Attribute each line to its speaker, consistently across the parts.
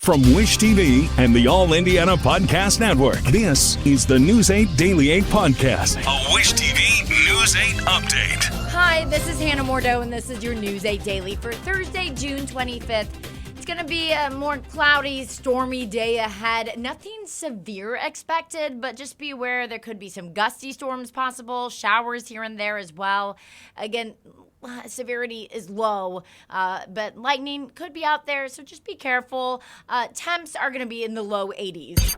Speaker 1: From Wish TV and the All Indiana Podcast Network, this is the News 8 Daily 8 Podcast, a Wish TV News 8 update.
Speaker 2: Hi, this is Hannah Mordeau, and this is your News 8 Daily for Thursday, June 25th. It's going to be a more cloudy, stormy day ahead. Nothing severe expected, but just be aware there could be some gusty storms possible, showers here and there as well. Again, severity is low, but lightning could be out there, so just be careful. Temps are going to be in the low 80s.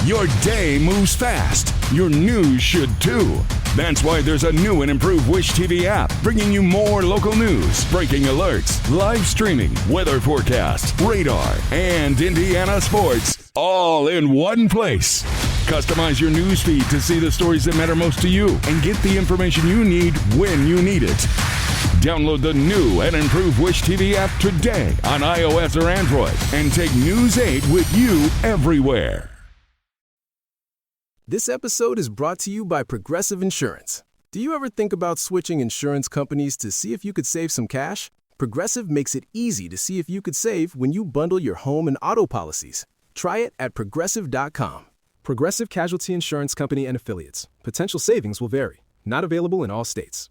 Speaker 1: Your day moves fast. Your news should too. That's why there's a new and improved Wish TV app, bringing you more local news, breaking alerts, live streaming, weather forecasts, radar, and Indiana sports, all in one place. Customize your news feed to see the stories that matter most to you and get the information you need when you need it. Download the new and improved Wish TV app today on iOS or Android and take News 8 with you everywhere.
Speaker 3: This episode is brought to you by Progressive Insurance. Do you ever think about switching insurance companies to see if you could save some cash? Progressive makes it easy to see if you could save when you bundle your home and auto policies. Try it at Progressive.com.
Speaker 4: Progressive Casualty Insurance Company and Affiliates. Potential savings will vary. Not available in all states.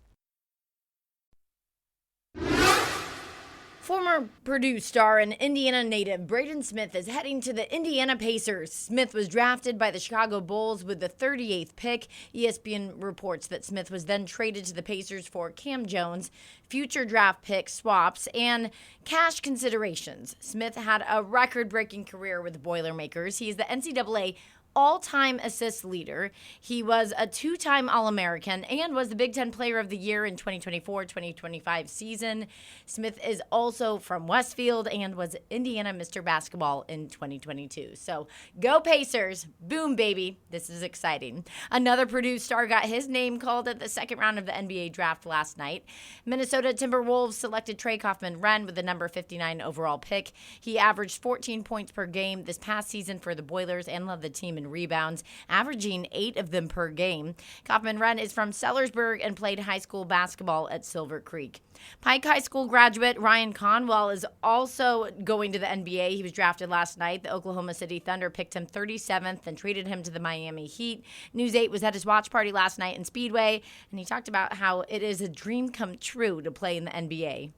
Speaker 2: Former Purdue star and Indiana native Braden Smith is heading to the Indiana Pacers. Smith was drafted by the Chicago Bulls with the 38th pick. ESPN reports that Smith was then traded to the Pacers for Cam Jones, future draft pick swaps, and cash considerations. Smith had a record-breaking career with the Boilermakers. He is the NCAA all-time assist leader. He was a two-time All-American and was the Big Ten Player of the Year in 2024-2025 season. Smith is also from Westfield and was Indiana Mr. Basketball in 2022. So go Pacers. Boom, baby. This is exciting. Another Purdue star got his name called at the second round of the NBA draft last night. Minnesota Timberwolves selected Trey Kaufman-Renn with the number 59 overall pick. He averaged 14 points per game this past season for the Boilers and led the team in rebounds, averaging 8 of them per game. Kaufman-Renn is from Sellersburg and played high school basketball at Silver Creek. Pike High School graduate Ryan Conwell is also going to the NBA. He was drafted last night. The Oklahoma City Thunder picked him 37th and traded him to the Miami Heat. News 8 was at his watch party last night in Speedway, and he talked about how it is a dream come true to play in the NBA.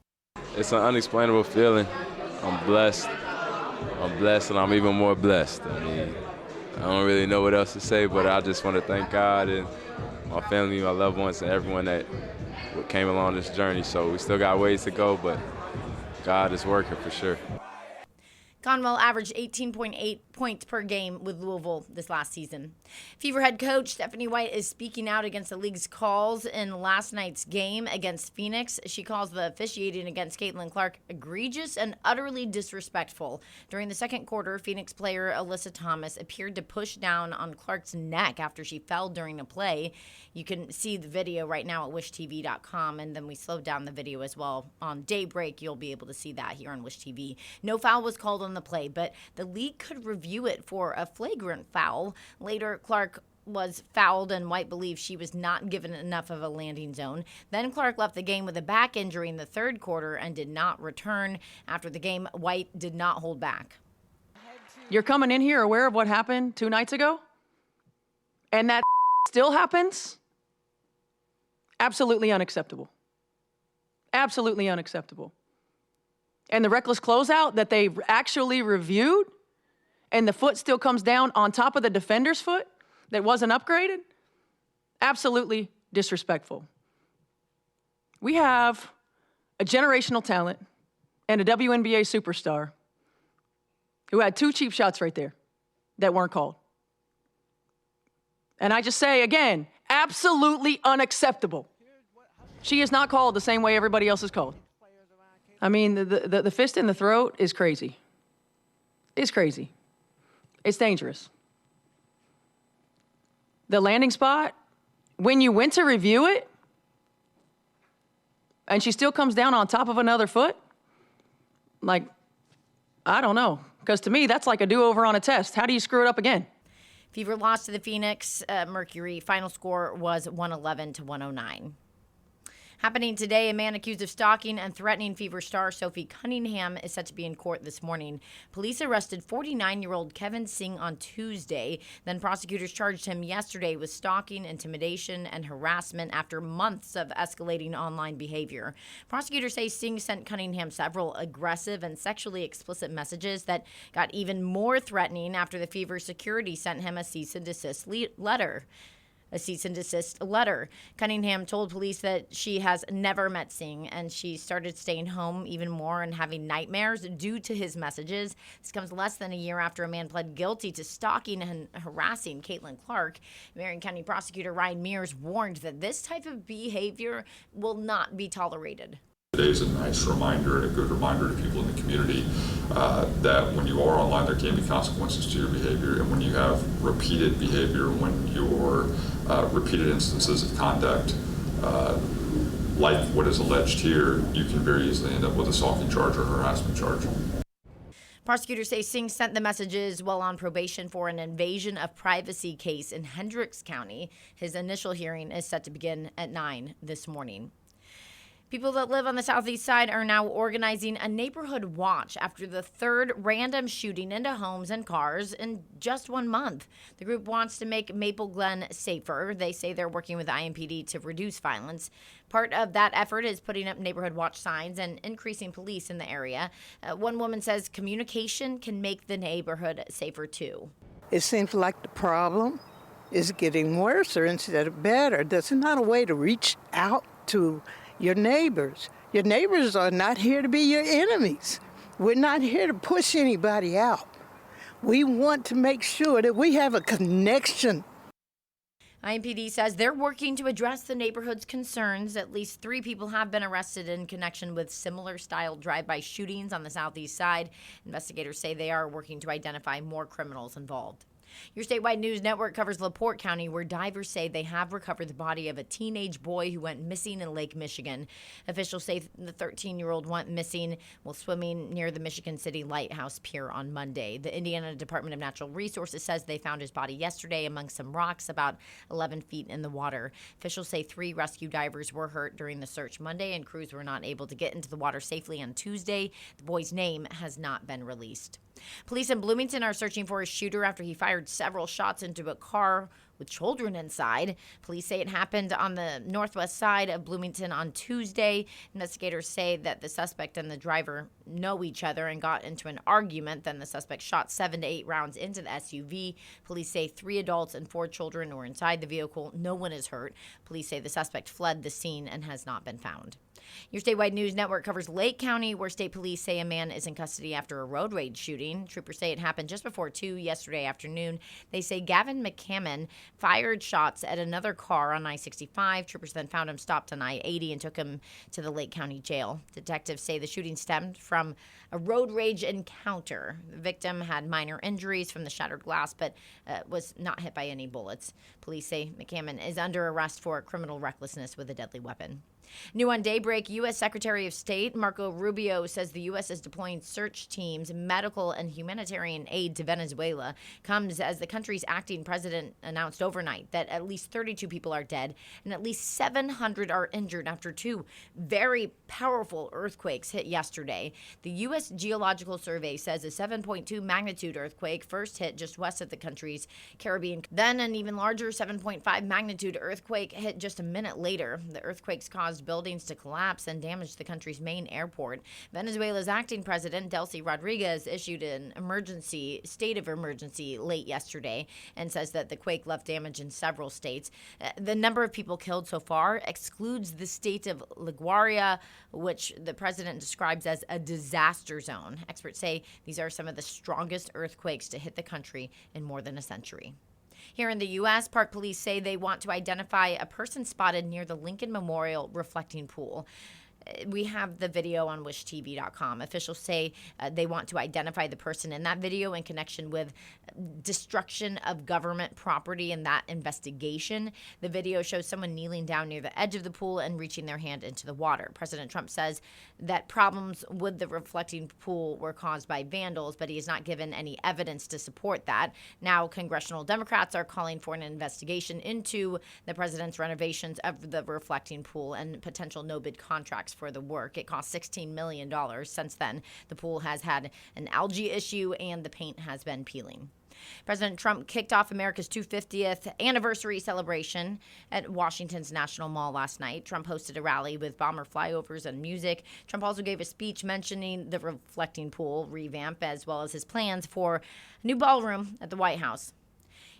Speaker 5: It's an unexplainable feeling. I'm blessed, and I'm even more blessed. I don't really know what else to say, but I just want to thank God and my family, my loved ones, and everyone that came along this journey. So we still got ways to go, but God is working for sure.
Speaker 2: Conwell averaged 18.8 points per game with Louisville this last season. Fever head coach Stephanie White is speaking out against the league's calls in last night's game against Phoenix. She calls the officiating against Caitlin Clark egregious and utterly disrespectful. During the second quarter, Phoenix player Alyssa Thomas appeared to push down on Clark's neck after she fell during a play. You can see the video right now at wishtv.com, and then we slowed down the video as well. On Daybreak, you'll be able to see that here on Wish TV. No foul was called on the play, but the league could review it for a flagrant foul. Later, Clark was fouled, and White believes she was not given enough of a landing zone. Then Clark left the game with a back injury in the third quarter and did not return. After the game, White did not hold back.
Speaker 6: You're coming in here aware of what happened 2 nights ago? And that still happens? Absolutely unacceptable. Absolutely unacceptable. And the reckless closeout that they actually reviewed, and the foot still comes down on top of the defender's foot that wasn't upgraded? Absolutely disrespectful. We have a generational talent and a WNBA superstar who had 2 cheap shots right there that weren't called. And I just say, again, absolutely unacceptable. She is not called the same way everybody else is called. I mean, the fist in the throat is crazy. It's crazy. It's dangerous. The landing spot, when you went to review it, and she still comes down on top of another foot, like, I don't know. Because to me, that's like a do-over on a test. How do you screw it up again?
Speaker 2: Fever lost to the Phoenix Mercury. Final score was 111-109. Happening today, a man accused of stalking and threatening Fever star Sophie Cunningham is set to be in court this morning. Police arrested 49-year-old Kevin Singh on Tuesday. Then prosecutors charged him yesterday with stalking, intimidation, and harassment after months of escalating online behavior. Prosecutors say Singh sent Cunningham several aggressive and sexually explicit messages that got even more threatening after the Fever security sent him a cease and desist letter. Cunningham told police that she has never met Singh, and she started staying home even more and having nightmares due to his messages. This comes less than a year after a man pled guilty to stalking and harassing Caitlin Clark. Marion County prosecutor Ryan Mears warned that this type of behavior will not be tolerated.
Speaker 7: Today is a nice reminder and a good reminder to people in the community that when you are online, there can be consequences to your behavior. And when you have repeated behavior, when you're repeated instances of conduct, like what is alleged here, you can very easily end up with a stalking charge or harassment charge.
Speaker 2: Prosecutors say Singh sent the messages while on probation for an invasion of privacy case in Hendricks County. His initial hearing is set to begin at 9 this morning. People that live on the southeast side are now organizing a neighborhood watch after the third random shooting into homes and cars in just 1 month. The group wants to make Maple Glen safer. They say they're working with IMPD to reduce violence. Part of that effort is putting up neighborhood watch signs and increasing police in the area. One woman says communication can make the neighborhood safer too.
Speaker 8: It seems like the problem is getting worse instead of better. There's not a way to reach out to your neighbors. Your neighbors are not here to be your enemies. We're not here to push anybody out. We want to make sure that we have a connection.
Speaker 2: IMPD says they're working to address the neighborhood's concerns. At least 3 people have been arrested in connection with similar style drive-by shootings on the southeast side. Investigators say they are working to identify more criminals involved. Your statewide news network covers LaPorte County, where divers say they have recovered the body of a teenage boy who went missing in Lake Michigan. Officials say the 13-year-old went missing while swimming near the Michigan City Lighthouse Pier on Monday. The Indiana Department of Natural Resources says they found his body yesterday among some rocks about 11 feet in the water. Officials say 3 rescue divers were hurt during the search Monday, and crews were not able to get into the water safely on Tuesday. The boy's name has not been released. Police in Bloomington are searching for a shooter after he fired several shots into a car with children inside. Police say it happened on the northwest side of Bloomington on Tuesday. Investigators say that the suspect and the driver know each other and got into an argument. Then the suspect shot 7 to 8 rounds into the SUV. Police say 3 adults and 4 children were inside the vehicle. No one is hurt. Police say the suspect fled the scene and has not been found. Your statewide news network covers Lake County, where state police say a man is in custody after a road rage shooting. Troopers say it happened just before 2 yesterday afternoon. They say Gavin McCammon fired shots at another car on I-65. Troopers then found him stopped on I-80 and took him to the Lake County jail. Detectives say the shooting stemmed from a road rage encounter. The victim had minor injuries from the shattered glass, but was not hit by any bullets. Police say McCammon is under arrest for criminal recklessness with a deadly weapon. New on Daybreak, U.S. Secretary of State Marco Rubio says the U.S. is deploying search teams, medical and humanitarian aid to Venezuela. Comes as the country's acting president announced overnight that at least 32 people are dead and at least 700 are injured after 2 very powerful earthquakes hit yesterday. The U.S. Geological Survey says a 7.2 magnitude earthquake first hit just west of the country's Caribbean. Then an even larger 7.5 magnitude earthquake hit just a minute later. The earthquakes caused buildings to collapse and damaged the country's main airport. Venezuela's acting president, Delcy Rodriguez, issued an state of emergency late yesterday and says that the quake left damage in several states. The number of people killed so far excludes the state of La Guaira, which the president describes as a disaster zone. Experts say these are some of the strongest earthquakes to hit the country in more than a century. Here in the U.S., Park Police say they want to identify a person spotted near the Lincoln Memorial reflecting pool. We have the video on wishtv.com. Officials say they want to identify the person in that video in connection with destruction of government property in that investigation. The video shows someone kneeling down near the edge of the pool and reaching their hand into the water. President Trump says that problems with the reflecting pool were caused by vandals, but he has not given any evidence to support that. Now, congressional Democrats are calling for an investigation into the president's renovations of the reflecting pool and potential no-bid contracts for the work. It cost $16 million. Since then, the pool has had an algae issue and the paint has been peeling. President Trump kicked off America's 250th anniversary celebration at Washington's National Mall last night. Trump hosted a rally with bomber flyovers and music. Trump also gave a speech mentioning the reflecting pool revamp as well as his plans for a new ballroom at the White House.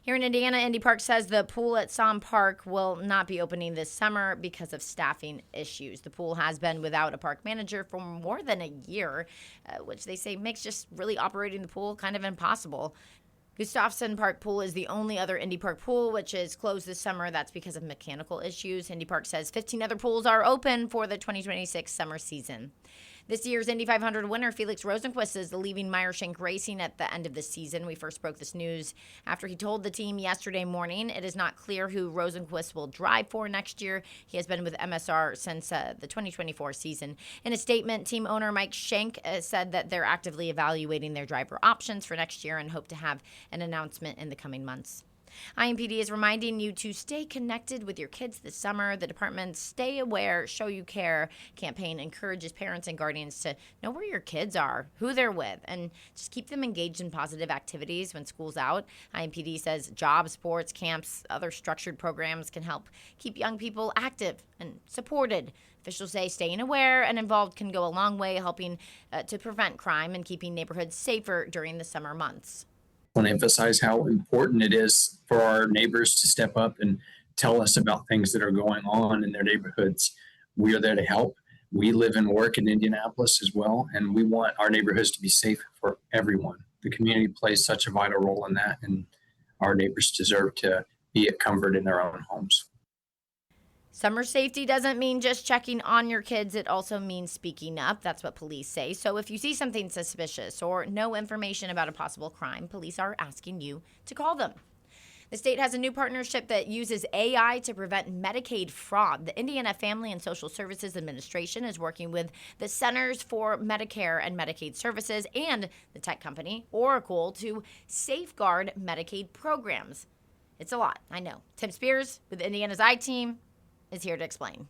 Speaker 2: Here in Indiana, Indy Park says the pool at Som Park will not be opening this summer because of staffing issues. The pool has been without a park manager for more than a year, which they say makes just really operating the pool kind of impossible. Gustafson Park Pool is the only other Indy Park pool which is closed this summer. That's because of mechanical issues. Indy Park says 15 other pools are open for the 2026 summer season. This year's Indy 500 winner, Felix Rosenqvist, is leaving Meyer-Shank Racing at the end of the season. We first broke this news after he told the team yesterday morning it is not clear who Rosenqvist will drive for next year. He has been with MSR since the 2024 season. In a statement, team owner Mike Shank said that they're actively evaluating their driver options for next year and hope to have an announcement in the coming months. IMPD is reminding you to stay connected with your kids this summer. The department's Stay Aware, Show You Care campaign encourages parents and guardians to know where your kids are, who they're with, and just keep them engaged in positive activities when school's out. IMPD says jobs, sports, camps, other structured programs can help keep young people active and supported. Officials say staying aware and involved can go a long way helping to prevent crime and keeping neighborhoods safer during the summer months.
Speaker 9: I want to emphasize how important it is for our neighbors to step up and tell us about things that are going on in their neighborhoods. We are there to help. We live and work in Indianapolis as well, and we want our neighborhoods to be safe for everyone. The community plays such a vital role in that, and our neighbors deserve to be at comfort in their own homes.
Speaker 2: Summer safety doesn't mean just checking on your kids. It also means speaking up. That's what police say. So if you see something suspicious or know information about a possible crime, police are asking you to call them. The state has a new partnership that uses AI to prevent Medicaid fraud. The Indiana Family and Social Services Administration is working with the Centers for Medicare and Medicaid Services and the tech company Oracle to safeguard Medicaid programs. It's a lot, I know. Tim Spears with Indiana's I-Team is here to explain.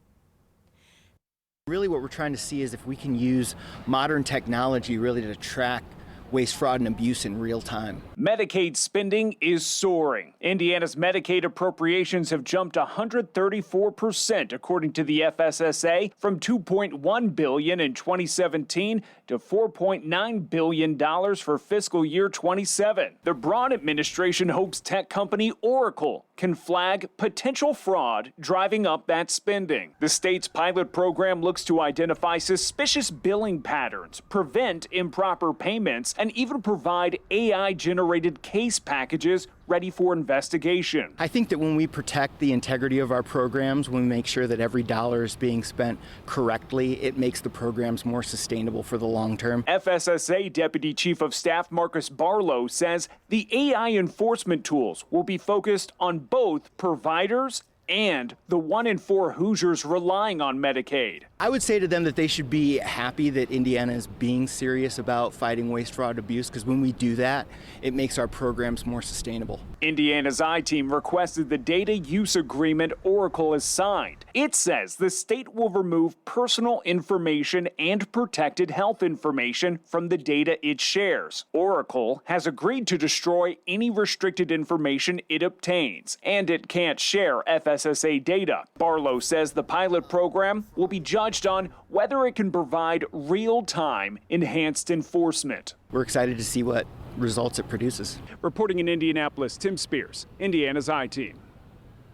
Speaker 10: Really what we're trying to see is if we can use modern technology really to track waste, fraud, and abuse in real time.
Speaker 11: Medicaid spending is soaring. Indiana's Medicaid appropriations have jumped 134%, according to the FSSA, from $2.1 billion in 2017 to $4.9 billion for fiscal year 27. The Braun administration hopes tech company Oracle can flag potential fraud driving up that spending. The state's pilot program looks to identify suspicious billing patterns, prevent improper payments, and even provide AI-generated case packages ready for investigation.
Speaker 10: I think that when we protect the integrity of our programs, when we make sure that every dollar is being spent correctly, it makes the programs more sustainable for the long term.
Speaker 11: FSSA Deputy Chief of Staff Marcus Barlow says the AI enforcement tools will be focused on both providers and the 1 in 4 Hoosiers relying on Medicaid.
Speaker 10: I would say to them that they should be happy that Indiana is being serious about fighting waste, fraud, abuse, because when we do that, it makes our programs more sustainable.
Speaker 11: Indiana's I-Team requested the data use agreement Oracle has signed. It says the state will remove personal information and protected health information from the data it shares. Oracle has agreed to destroy any restricted information it obtains, and it can't share FSSA data. Barlow says the pilot program will be judged on whether it can provide real-time enhanced enforcement.
Speaker 10: We're excited to see what results it produces.
Speaker 11: Reporting in Indianapolis, Tim Spears, Indiana's I-Team.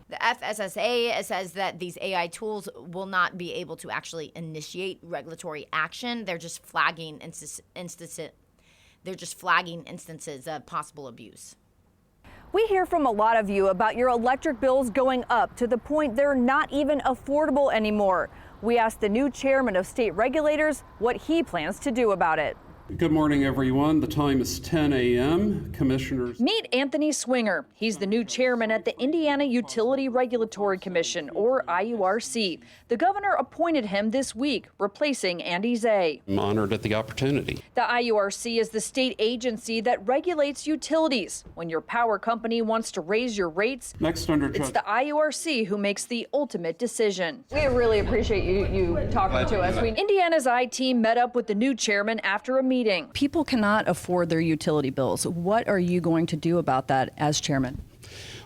Speaker 2: The FSSA says that these AI tools will not be able to actually initiate regulatory action. They're just flagging instances of possible abuse.
Speaker 12: We hear from a lot of you about your electric bills going up to the point they're not even affordable anymore. We asked the new chairman of state regulators what he plans to do about it.
Speaker 13: Good morning, everyone. The time is 10 a.m. Commissioners.
Speaker 6: Meet Anthony Swinger. He's the new chairman at the Indiana Utility Regulatory Commission, or IURC. The governor appointed him this week, replacing Andy Zay.
Speaker 13: I'm honored at the opportunity.
Speaker 6: The IURC is the state agency that regulates utilities. When your power company wants to raise your rates,
Speaker 13: Next under
Speaker 6: it's the IURC who makes the ultimate decision. We really appreciate you talking to us. Indiana's I-team met up with the new chairman after a meeting.
Speaker 14: People cannot afford their utility bills. What are you going to do about that as chairman?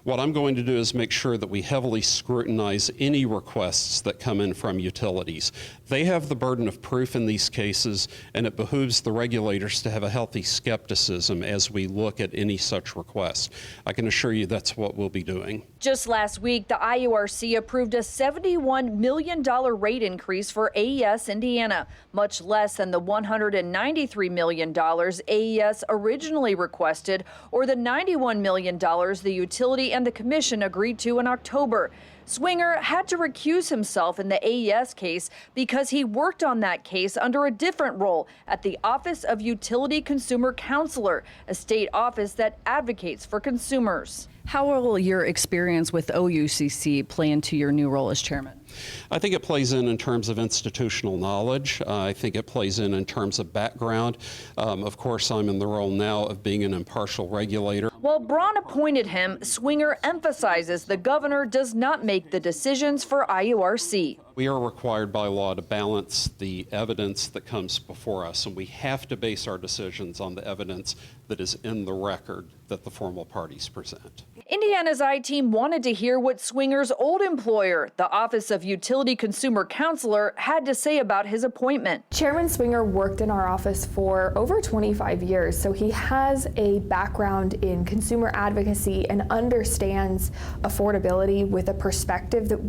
Speaker 13: What I'm going to do is make sure that we heavily scrutinize any requests that come in from utilities. They have the burden of proof in these cases, and it behooves the regulators to have a healthy skepticism as we look at any such request. I can assure you that's what we'll be doing.
Speaker 6: Just last week, the IURC approved a $71 million rate increase for AES Indiana, much less than the $193 million AES originally requested, or the $91 million the utility and the commission agreed to in October. Swinger had to recuse himself in the AES case because he worked on that case under a different role at the Office of Utility Consumer Counselor, a state office that advocates for consumers.
Speaker 14: How will your experience with OUCC play into your new role as chairman?
Speaker 13: I think it plays in terms of institutional knowledge. I think it plays in terms of background. Of course, I'm in the role now of being an impartial regulator.
Speaker 6: While Braun appointed him, Swinger emphasizes the governor does not make the decisions for IURC.
Speaker 13: We are required by law to balance the evidence that comes before us, and we have to base our decisions on the evidence that is in the record that the formal parties present.
Speaker 6: Indiana's I-team wanted to hear what Swinger's old employer, the Office of Utility Consumer Counselor, had to say about his appointment.
Speaker 15: Chairman Swinger worked in our office for over 25 years, so he has a background in consumer advocacy and understands affordability with a perspective that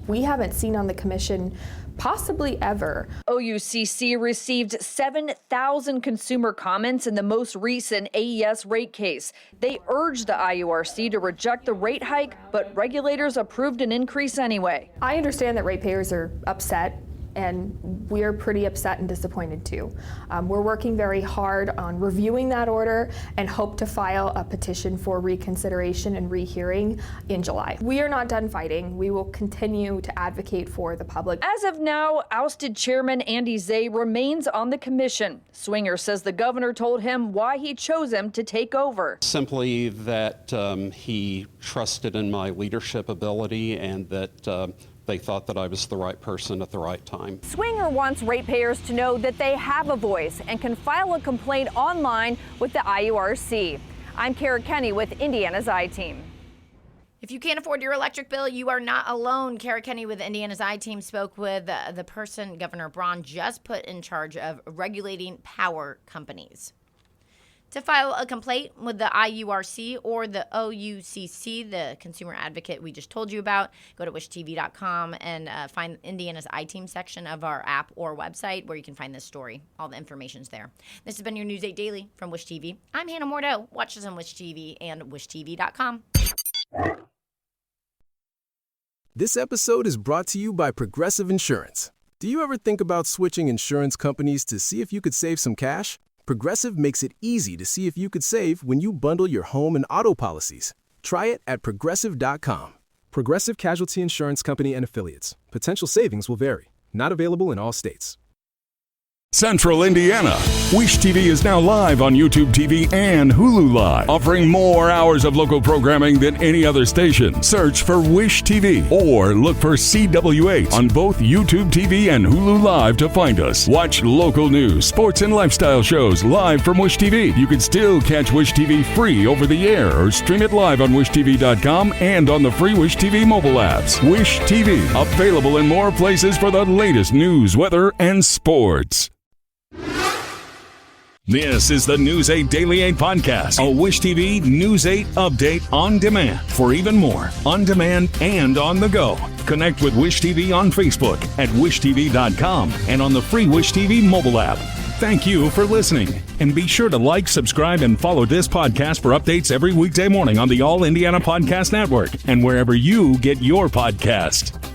Speaker 15: we haven't seen on the commission possibly ever.
Speaker 6: OUCC received 7,000 consumer comments in the most recent AES rate case. They urged the IURC to reject the rate hike, but regulators approved an increase anyway.
Speaker 15: I understand that ratepayers are upset, and we're pretty upset and disappointed too. We're working very hard on reviewing that order and hope to file a petition for reconsideration and rehearing in July. We are not done fighting. We will continue to advocate for the public.
Speaker 6: As of now, ousted Chairman Andy Zay remains on the commission. Swinger says the governor told him why he chose him to take over.
Speaker 13: Simply that he trusted in my leadership ability and that they thought that I was the right person at the right time.
Speaker 12: Swinger wants ratepayers to know that they have a voice and can file a complaint online with the IURC. I'm Kara Kenny with Indiana's I-team.
Speaker 2: If you can't afford your electric bill, you are not alone. Kara Kenny with Indiana's I-team spoke with the person Governor Braun just put in charge of regulating power companies. To file a complaint with the IURC or the OUCC, the consumer advocate we just told you about, go to wishtv.com and find Indiana's I-team section of our app or website where you can find this story. All the information's there. This has been your News 8 Daily from Wish TV. I'm Hannah Mordeau. Watch us on Wish TV and wishtv.com.
Speaker 3: This episode is brought to you by Progressive Insurance. Do you ever think about switching insurance companies to see if you could save some cash? Progressive makes it easy to see if you could save when you bundle your home and auto policies. Try it at Progressive.com.
Speaker 4: Progressive Casualty Insurance Company and Affiliates. Potential savings will vary. Not available in all states.
Speaker 1: Central Indiana. Wish TV is now live on YouTube TV and Hulu Live, offering more hours of local programming than any other station. Search for Wish TV or look for CW8 on both YouTube TV and Hulu Live to find us. Watch local news, sports, and lifestyle shows live from Wish TV. You can still catch Wish TV free over the air or stream it live on wishtv.com and on the free Wish TV mobile apps. Wish TV, available in more places for the latest news, weather, and sports. This is the News 8 Daily 8 podcast, a Wish TV News 8 update on demand for even more on demand and on the go. Connect with Wish TV on Facebook at wishtv.com and on the free Wish TV mobile app. Thank you for listening, and be sure to like, subscribe, and follow this podcast for updates every weekday morning on the All Indiana Podcast Network and wherever you get your podcast.